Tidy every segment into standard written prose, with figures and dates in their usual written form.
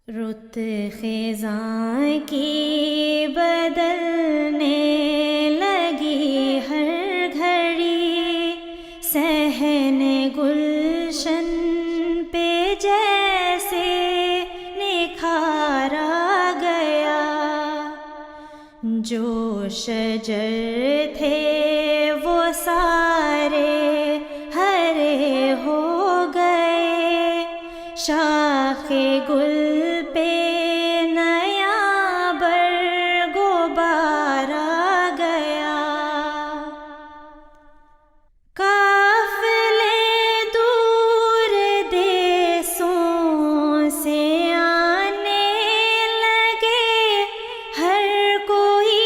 رت خزاں کی بدلنے لگی ہر گھڑی، صحن گلشن پہ جیسے نکھارا گیا۔ جو شجر تھے وہ سارے ہرے ہو گئے، شاخ گل پہ نیا برگ و بار آ گیا۔ قافلے دور دیسوں سے آنے لگے، ہر کوئی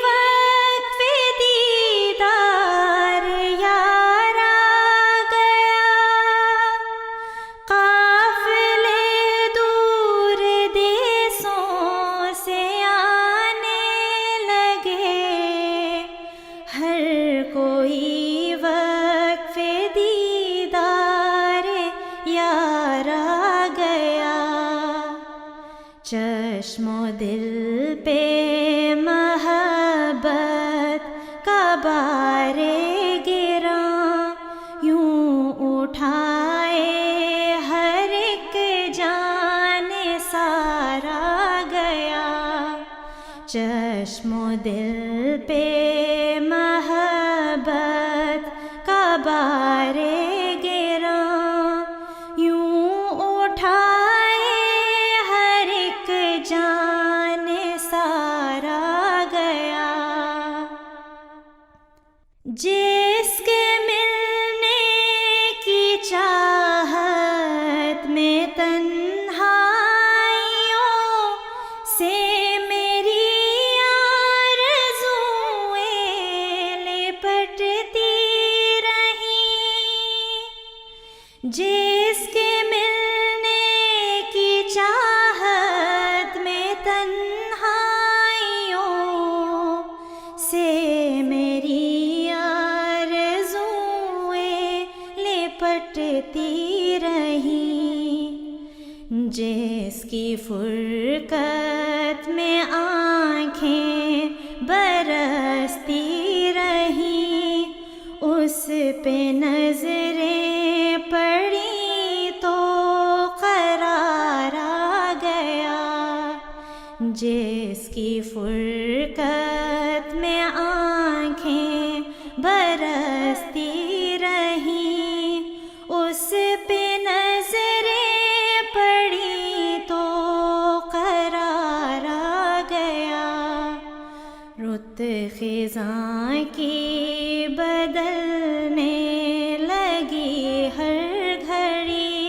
وقف دیدار یار آ گیا۔ قافلے دور دیسوں سے آنے لگے، ہر کوئی وقف دیدار یار آ گیا۔ چشم و دل پہ محبت کا بار گراں، یوں اٹھائے ہر ایک جان سارا گیا۔ چشم و دل پہ محبت کا بار گراں، یوں اٹھائے ہر ایک جان سارا گیا۔ جس کے ملنے کی چاہت میں تنہائیوں سے میری آرزوئیں لپٹتی رہیں، جس کے ملنے کی چاہت میں تنہائیوں سے میری آرزوئیں لپٹتی رہیں، جس کی فرقت میں آنکھیں برستی رہیں، اس پہ نظریں پڑیں تو قرار آ گیا۔ جس کی فرقت میں آنکھیں برستی رہیں، اس پہ نظریں پڑیں تو قرار آ گیا۔ رت خزاں کی بدلنے لگی ہر گھڑی،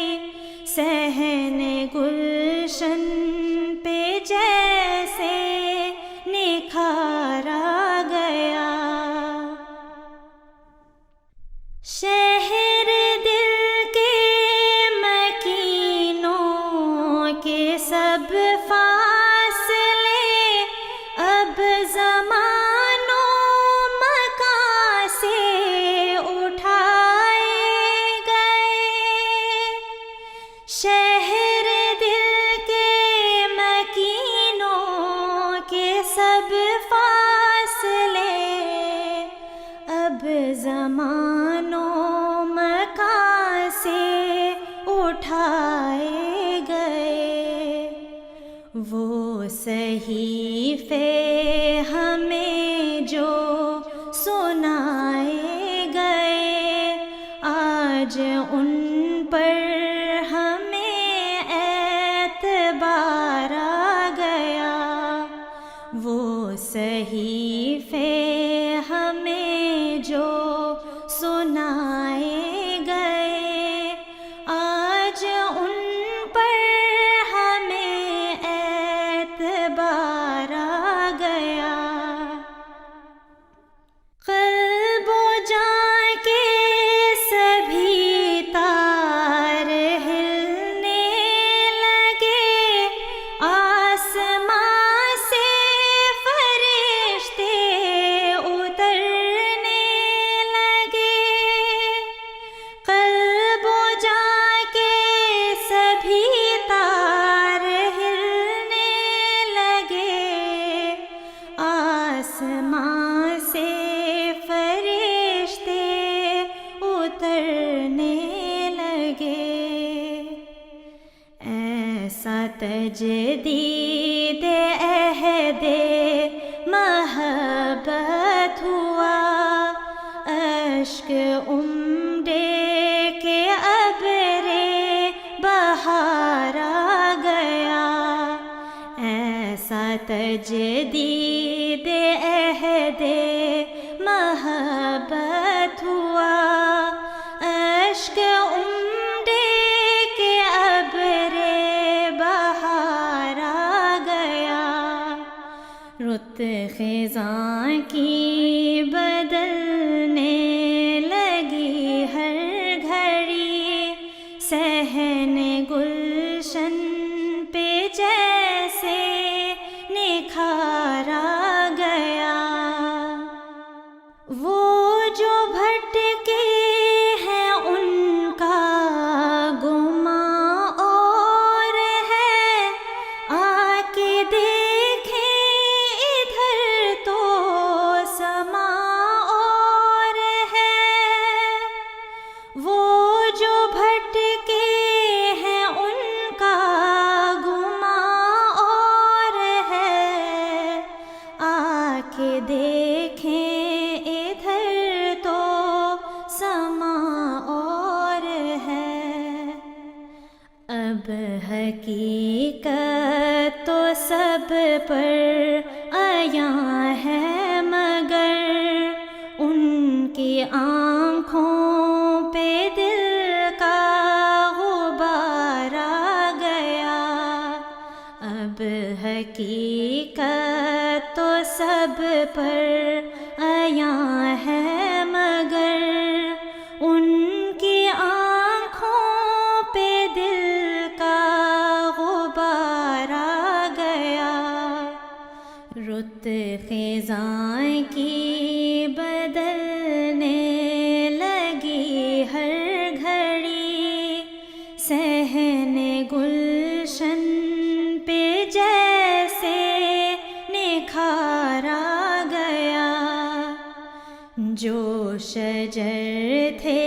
صحن گلشن پہ جیسے نکھارا گیا۔ شہر دل کے مکینوں کے سب فاصلے اب زمان و مکان سے اٹھائے گئے۔ شہر دل کے مکینوں کے سب فاصلے اب زمان و مکان سے اٹھائے گئے۔ وہ صحیفے ہمیں جو سنائے گئے، آج ان پر ہمیں اعتبار آ گیا۔ وہ صحیفے ہمیں جو سنائے گئے، آج ان پر ہمیں اعتبار آ گیا۔ ایسا تجدید عہد محبت ہوا، اشک امڈے کے ابر بہار آ گیا، ایسا تجدید عہد محبت ہوا، اشک امڈے کے ابر بہار آ گیا، رت خزاں کی بدلنے لگی ہر گھڑی، صحن گلشن پہ جیسے نکھار آ گیا، وہ جو بھٹکے ہیں ان کا گماں اور ہے، آ کے دیکھیں ادھر تو سماں اور ہے، وہ جو بھٹکے ہیں ان کا گماں اور ہے، آ کے دیکھیں ادھر تو سماں اور ہے، اب حقیقت تو سب پر عیاں ہے، مگر ان کی آنکھوں پہ دل کا غبار آ گیا، اب حقیقت تو سب پر عیاں ہے، مگر ان کی آنکھوں پہ دل کا غبار آ گیا، رت خزاں کی بدلنے لگی ہر گھڑی، صحن گلشن پہ جیسے نکھار آ گیا، جو شجر تھے